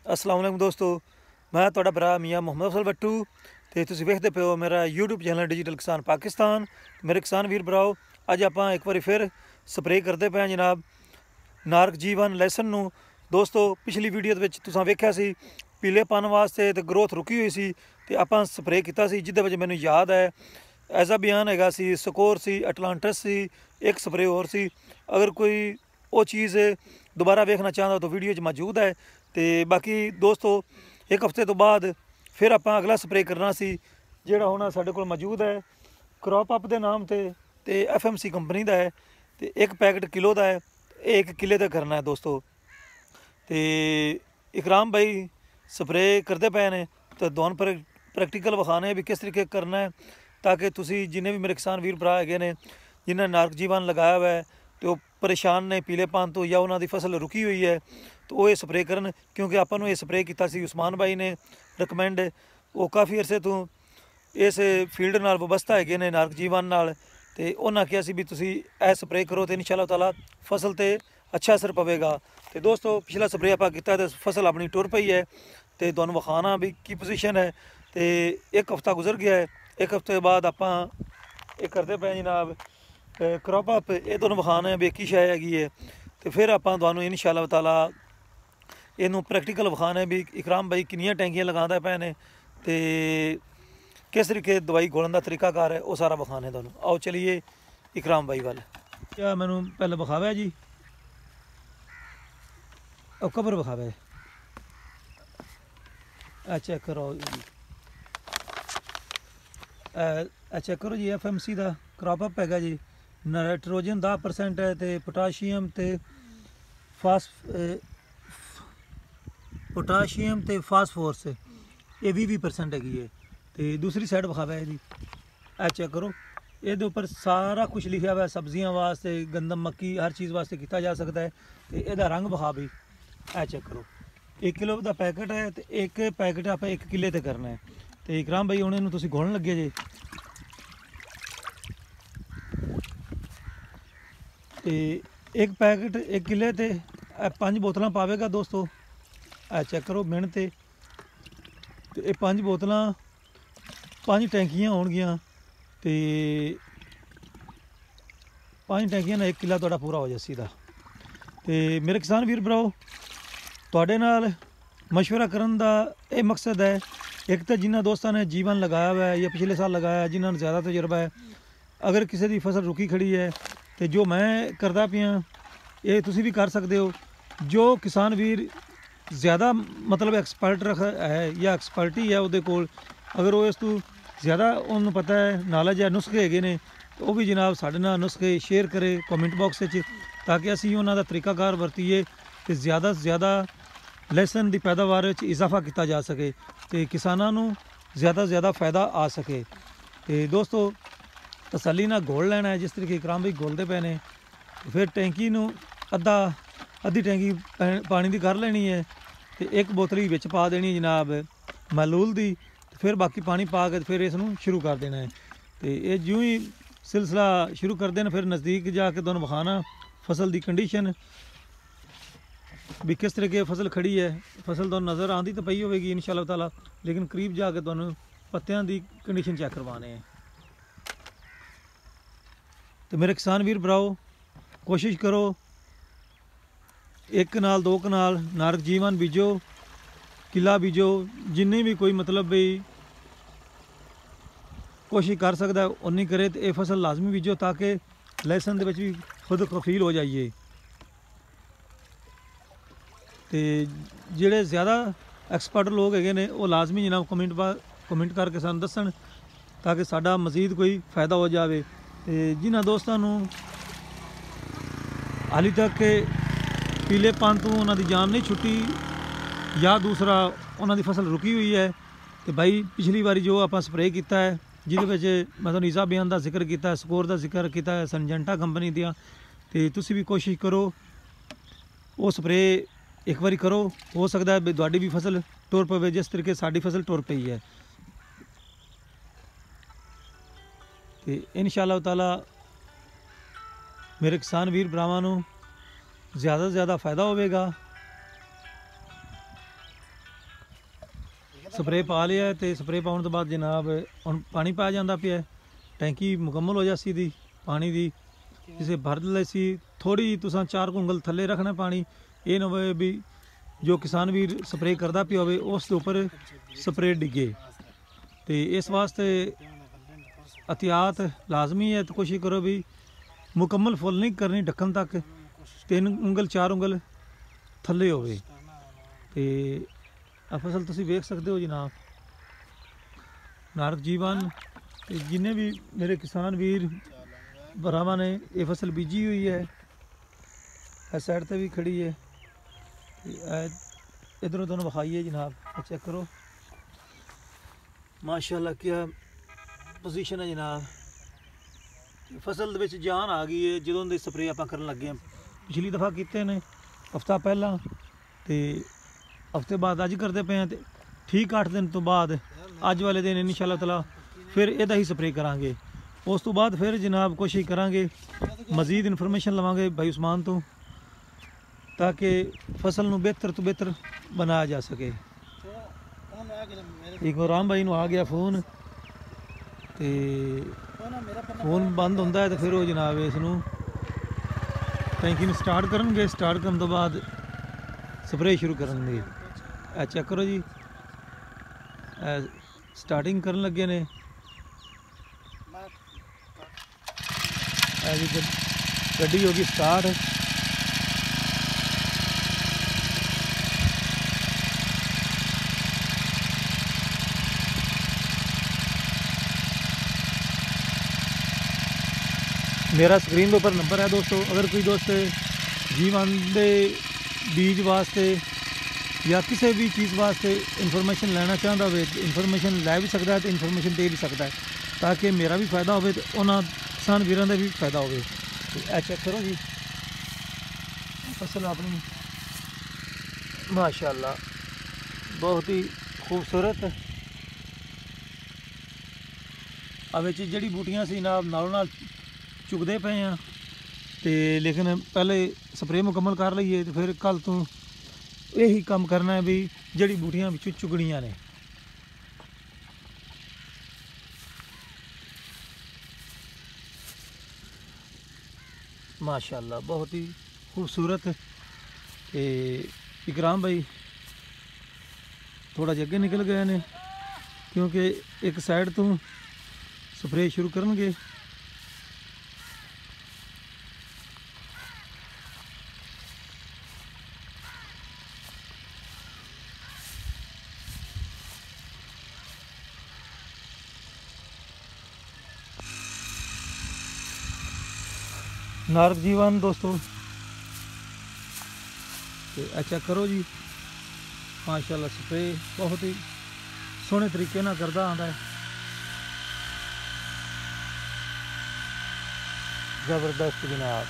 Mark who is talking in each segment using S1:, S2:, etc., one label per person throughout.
S1: अस्सलाम वालेकुम दोस्तों, मैं ਤੁਹਾਡਾ ਭਰਾ ਮੀਆਂ ਮੁਹੰਮਦ ਅਫਜ਼ਲ ਬੱਟੂ ਤੇ ਤੁਸੀਂ ਵੇਖਦੇ ਪਿਓ ਮੇਰਾ YouTube ਚੈਨਲ ਡਿਜੀਟਲ ਕਿਸਾਨ ਪਾਕਿਸਤਾਨ। ਮੇਰੇ ਕਿਸਾਨ ਵੀਰ ਭਰਾਓ, ਅੱਜ ਆਪਾਂ ਇੱਕ ਵਾਰੀ ਫਿਰ ਸਪਰੇਅ ਕਰਦੇ ਪਏ ਹਾਂ ਜਨਾਬ ਨਾਰਕ ਜੀਵਨ ਲੈਸਨ ਨੂੰ। ਦੋਸਤੋ, ਪਿਛਲੀ ਵੀਡੀਓ ਦੇ ਵਿੱਚ ਤੁਸੀਂ ਵੇਖਿਆ ਸੀ ਪੀਲੇਪਨ ਵਾਸਤੇ ਤੇ ਗਰੋਥ ਰੁਕੀ ਹੋਈ ਸੀ ਤੇ ਆਪਾਂ ਸਪਰੇਅ ਕੀਤਾ ਸੀ, ਜਿਹਦੇ ਵਿੱਚ ਮੈਨੂੰ ਯਾਦ ਹੈ ਐਜ਼ਾ ਬਿਆਨ ਹੈਗਾ ਸੀ, ਸਕੋਰ ਸੀ, ਅਟਲਾਂਟਸ ਸੀ, ਇੱਕ ਸਪਰੇਅ ਹੋਰ ਸੀ। ਅਗਰ ਕੋਈ ਉਹ ਚੀਜ਼ ਦੁਬਾਰਾ ਵੇਖਣਾ ਚਾਹੁੰਦਾ ਤਾਂ ਵੀਡੀਓ 'ਚ ਮੌਜੂਦ ਹੈ। ਤੇ ਬਾਕੀ ਦੋਸਤੋ, ਇੱਕ ਹਫ਼ਤੇ ਤੋਂ ਬਾਅਦ ਫਿਰ ਆਪਾਂ ਅਗਲਾ ਸਪਰੇਅ ਕਰਨਾ ਸੀ, ਜਿਹੜਾ ਹੁਣ ਸਾਡੇ ਕੋਲ ਮੌਜੂਦ ਹੈ ਕ੍ਰੌਪ ਅਪ ਦੇ ਨਾਮ ਤੇ FMC ਕੰਪਨੀ ਦਾ ਹੈ ਤੇ ਇੱਕ ਪੈਕਟ ਕਿਲੋ ਦਾ ਹੈ। ਇਹ 1 ਕਿੱਲੇ ਤੇ ਕਰਨਾ ਹੈ ਦੋਸਤੋ। ਤੇ ਇਕਰਾਮ ਭਾਈ ਸਪਰੇਅ ਕਰਦੇ ਪਏ ਨੇ ਤਾਂ ਤੁਹਾਨੂੰ ਪ੍ਰੈਕਟੀਕਲ ਵਿਖਾਣੇ ਵੀ ਕਿਸ ਤਰੀਕੇ ਕਰਨਾ ਹੈ, ਤਾਂ ਕਿ ਤੁਸੀਂ ਜਿੰਨੇ ਵੀ ਮੇਰੇ ਕਿਸਾਨ ਵੀਰ ਭਰਾ ਹੈਗੇ ਨੇ ਜਿਨ੍ਹਾਂ ਨਾਰਕ ਜੀਵਨ ਲਗਾਇਆ ਹੋਇਆ ਹੈ ਤੇ ਉਹ ਪਰੇਸ਼ਾਨ ਨੇ ਪੀਲੇਪਨ ਤੋਂ ਜਾਂ ਉਹਨਾਂ ਦੀ ਫਸਲ ਰੁਕੀ ਹੋਈ ਹੈ ਤਾਂ ਉਹ ਇਹ ਸਪਰੇਅ ਕਰਨ। ਕਿਉਂਕਿ ਆਪਾਂ ਨੂੰ ਇਹ ਸਪਰੇਅ ਕੀਤਾ ਸੀ ਉਸਮਾਨ ਭਾਈ ਨੇ ਰਿਕਮੈਂਡ, ਉਹ ਕਾਫੀ ਅਰਸੇ ਤੋਂ ਇਸ ਫੀਲਡ ਨਾਲ ਵਬਸਤਾ ਹੈਗੇ ਨੇ ਨਾਰਕ ਜੀਵਨ ਨਾਲ, ਤੇ ਉਹਨਾਂ ਕਿਹਾ ਸੀ ਵੀ ਤੁਸੀਂ ਇਹ ਸਪਰੇਅ ਕਰੋ ਤੇ ਇਨਸ਼ਾ ਅੱਲਾਹ ਤਾਲਾ ਫਸਲ ਤੇ ਅੱਛਾ ਅਸਰ ਪਵੇਗਾ। ਤੇ ਦੋਸਤੋ, ਪਿਛਲਾ ਸਪਰੇਅ ਆਪਾਂ ਕੀਤਾ ਤੇ ਫਸਲ ਆਪਣੀ ਟੁਰ ਪਈ ਹੈ ਤੇ ਤੁਹਾਨੂੰ ਵਿਖਾਣਾ ਵੀ ਕੀ ਪੋਜੀਸ਼ਨ ਹੈ। ਤੇ ਇੱਕ ਹਫ਼ਤਾ ਗੁਜ਼ਰ ਗਿਆ ਹੈ, ਇੱਕ ਹਫ਼ਤੇ ਬਾਅਦ ਆਪਾਂ ਇਹ ਕਰਦੇ ਪਏ ਜਨਾਬ ਕ੍ਰੌਪ ਅਪ। ਇਹ ਤੁਹਾਨੂੰ ਵਿਖਾਣਾ ਵੀ ਕੀ ਸ਼ੈ ਹੈਗੀ ਹੈ ਤੇ ਫਿਰ ਆਪਾਂ ਤੁਹਾਨੂੰ ਇਨਸ਼ਾ ਅੱਲਾਹ ਤਾਲਾ ਇਹਨੂੰ ਪ੍ਰੈਕਟੀਕਲ ਵਿਖਾਣਾ ਵੀ ਇਕਰਾਮ ਭਾਈ ਕਿੰਨੀਆਂ ਟੈਂਕੀਆਂ ਲਗਾਉਂਦਾ ਪਏ ਨੇ ਤੇ किस तरीके दवाई घोलन का तरीकाकार है, वो सारा विखाने तुहानू। आओ चलिए इकराम भाई वाल। क्या मैनू पहले विखावा जी, कबर विखावा चेक करो जी, चेक करो जी। FMC का क्रॉप अप हैगा जी, नाइट्रोजन 10% है तो पोटाशियम तो पोटाशियम तो फास्फोरस ये 20% हैगी है। तो दूसरी साइड विखावा है जी, चेक करो, ये उपर सारा कुछ लिखा हुआ है, सब्जियां वास्ते, गंदम, मक्की, हर चीज़ वास्ते किया जा सकता है। तो यदा रंग विखा भी, चेक करो, 1 किलो का पैकेट है तो एक पैकेट आप 1 किले ते करना है। तो इकराम भाई हुण इहनूं तुसीं घोलण लगे जे। तो एक पैकेट 1 किले ते 5 बोतलां पावेगा दोस्तों। चेक करो मिहनत ते 5 बोतलां 5 टैंकियां होणगियां ते 5 टैंकियां नाल 1 किला तुहाडा पूरा हो जासी दा। ते मेरे किसान वीर भराओ, तुहाडे नाल मशवरा करन दा ये मकसद है, एक तो जिन्हां दोस्तां ने जीवन लगाया हुआ है या पिछले साल लगाया, जिन्हां नूं ज़्यादा तजर्बा है, अगर किसी की फसल रुकी खड़ी है तो जो मैं करदा पिया ये तुसीं भी कर सकते हो। जो किसान वीर ज़्यादा मतलब एक्सपर्ट है या एक्सपर्टी है उहदे कोल, अगर वो इस तू ज़्यादा उन्होंने पता है, नॉलेज है, नुस्खे हैगे ने, तो वह भी जनाब साढ़े नाल नुस्खे शेयर करे कमेंट बॉक्स में, ताकि असी उन्हों का तरीकाकार वरतीए तो ज़्यादा से ज़्यादा लहसन की पैदावार इजाफा किया जा सके तो किसानों को ज़्यादा से ज़्यादा फ़ायदा आ सके। तो दोस्तों, तसल्ली नाल घोल लेना है जिस तरीके इकराम भाई घोलते पे ने। फिर टैंकी नूं अद्धी टैंकी पानी की कर लेनी है तो 1 बोतल ही विच पा देनी जनाब मालूल की, फिर बाकी पानी पा के फिर इसनूं शुरू कर देना है। तो ये ज्यों ही सिलसिला शुरू कर देना, फिर नज़दीक जाके तुहानूं विखाना फसल की कंडीशन भी किस तरीके फसल खड़ी है। फसल तुहानूं नज़र आती तो पई होगी इंशा अल्लाह ताला, लेकिन करीब जाके तुहानूं पत्तियां की कंडीशन चेक करवाने हैं। तो मेरे किसान वीर भराओ, कोशिश करो 1 कनाल 2 कनाल नारक जीवन बीजो, किला बीजो, जिन्नी भी कोई मतलब भी कोशिश कर सकता है उन्नी करे तो यह फसल लाजमी बीजो, ताकि लहसन दे विच भी खुद कफील हो जाइए। तो जिहड़े ज़्यादा एक्सपर्ट लोग हैगे ने वो लाजमी जनाब कमेंट करके सानूं दस्सण, ताकि साडा मज़ीद कोई फ़ायदा हो जाए। तो जिन्हां दोस्तां नूं हाली तक पीलेपन तो उन्हां दी जान नहीं छुट्टी या दूसरा उन्हां दी फसल रुकी हुई है, तो भाई पिछली बारी जो आप स्प्रे किया है जिहदे विच मैं तुहानूं ईज़ा बयान का जिक्र किया, स्कोर का जिक्र किया है संजेंटा कंपनी दियां, तो तुसीं भी कोशिश करो वो स्प्रे एक बारी करो, हो सकता है तुहाडी भी फसल टुर पवे जिस तरीके साडी फसल टुर पई है। तो इंशा अल्लाह ताला मेरे किसान वीर भरावां नूं ज़्यादा से ज़्यादा फ़ायदा होगा। ਸਪਰੇ ਪਾ ਲਿਆ ਤੇ ਸਪਰੇ ਪਾਉਣ ਤੋਂ ਬਾਅਦ ਜਨਾਬ ਹੁਣ ਪਾਣੀ ਪਾਇਆ ਜਾਂਦਾ ਪਿਆ। ਟੈਂਕੀ ਮੁਕੰਮਲ ਹੋ ਜਾਸੀ ਦੀ ਪਾਣੀ ਦੀ, ਜਿਸੇ ਭਰ ਲਈ ਸੀ ਥੋੜੀ ਤੁਸਾਂ 4 ਉਂਗਲ ਥੱਲੇ ਰੱਖਣਾ ਪਾਣੀ। ਇਹ ਨਾ ਹੋਵੇ ਵੀ ਜੋ किसान ਵੀਰ ਸਪਰੇ करता पिया होवे उस दे उपर स्प्रे डिगे। तो इस वास्ते एहतियात लाजमी है। तो कोशिश करो भी मुकम्मल फुल नहीं करनी, ढक्कन तक 3 ਉਂਗਲ 4 ਉਂਗल थले होवे। तो आ फसल तुसीं वेख सकते हो जनाब, नारक जीवन। ते जिन्ने भी मेरे किसान वीर भरावां ने ये फसल बीजी हुई है, इस साइड ते भी खड़ी है, इधरों दोनों विखाई है जनाब। चेक करो माशाल्लाह क्या पोजीशन है जनाब। फसल दे जान आ गई है ਜਦੋਂ ਦੇ स्प्रे ਆਪਾਂ ਕਰਨ ਲੱਗੇ ਹਾਂ। पिछली दफ़ा ਕੀਤੇ ਨੇ हफ्ता पहला, तो हफ्ते बाद अज करते पे हैं। ठीक 8 दिन तो बाद अज वाले दिन इंशाअल्लाह तआला फिर ਇਹਦਾ ही स्प्रे करांगे। उस तो बाद फिर जनाब कोशिश करांगे मजीद इन्फॉर्मेशन लवांगे भाई उस्मान तो, ताकि फसल ਨੂੰ बेहतर तो बेहतर बनाया जा सके। एक राम भाई ਨੂੰ आ गया फोन, तो फोन बंद होंदा है तो फिर वो जनाब इसनूं टैंकी ਨੂੰ स्टार्ट करनगे। स्टार्ट करन तो बाद स्प्रे शुरू करनगे। चेक करो जी, स्टार्टिंग करन लगे ने। गड्डी होगी स्टार्ट। मेरा स्क्रीन के ऊपर नंबर है दोस्तों, अगर कोई दोस्त जीवन के बीज वास्ते या किसी भी चीज़ वास्ते इन्फॉर्मेशन लेना चाहता हो, इन्फॉर्मेशन लै भी सकता है तो इन्फॉर्मेशन दे भी सकता है, ताकि मेरा भी फायदा हो तो उन्होंने किसान वीरों का भी फायदा हो। चेक करो जी फसल अपनी माशाल्लाह बहुत ही खूबसूरत। अब जड़ी बूटियां सी नाल नाल चुकते पे हैं, तो लेकिन पहले स्प्रे मुकम्मल कर लीए तो फिर कल तो यही काम करना है भी जड़ी बूटियां विचों चुगनियां ने। माशाल्लाह बहुत ही खूबसूरत। इकराम भाई थोड़ा जगे निकल गए ने, क्योंकि एक साइड तो स्प्रे शुरू करनगे। नारक जीवन दोस्तों, अच्छा करो जी माशाल्लाह स्प्रे बहुत ही सोहने तरीके ना करता आता है। जबरदस्त जनाब।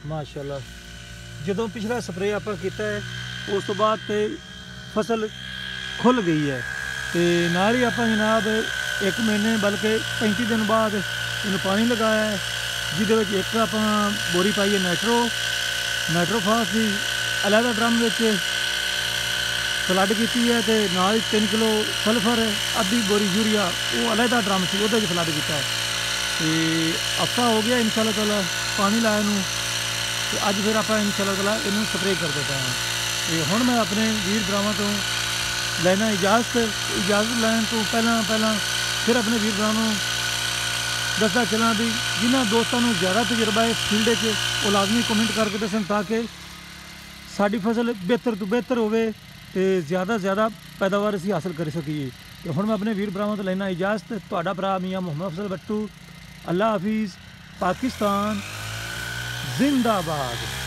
S1: माशाल्लाह जो पिछला स्प्रे आप किया है उस तो बाद तो फसल खुल गई है। तो नाल ही आप जनाब 1 महीने बल्कि 35 दिन बाद इन्हें पानी लगाया है, जिदे एक आप बोरी पाई है नाइट्रोफास की अलहदा ड्रम फ्लड की है, तो नाल 3 किलो सल्फर अद्धी बोरी यूरिया वो अलहदा ड्रम से वो फ्लड किया। तो हफ्ता हो गया इंशाअल्लाह ताला पानी लाया नूं, तो अज फिर आप इंशाअल्लाह ताला इनू स्प्रे कर देते हैं। तो हुण मैं अपने वीर भरावां तो लेना इजाज़त लैन तो पहला फिर अपने वीर भरावां दसदा चलना भी जिन्होंने दोस्तों को ज़्यादा तजुर्बा है फील्ड च वो लाजमी कमेंट करके दसन, ताकि साड़ी फसल बेहतर तो बेहतर होवे ते ज़्यादा ज़्यादा पैदावार असीं हासिल कर सकीए। तो हुण मैं अपने वीर भरावां तो लेना इजाज़त। तुहाडा भरा मियाँ मुहम्मद अफजल बट्टू। अल्लाह हाफिज़। पाकिस्तान जिंदाबाद।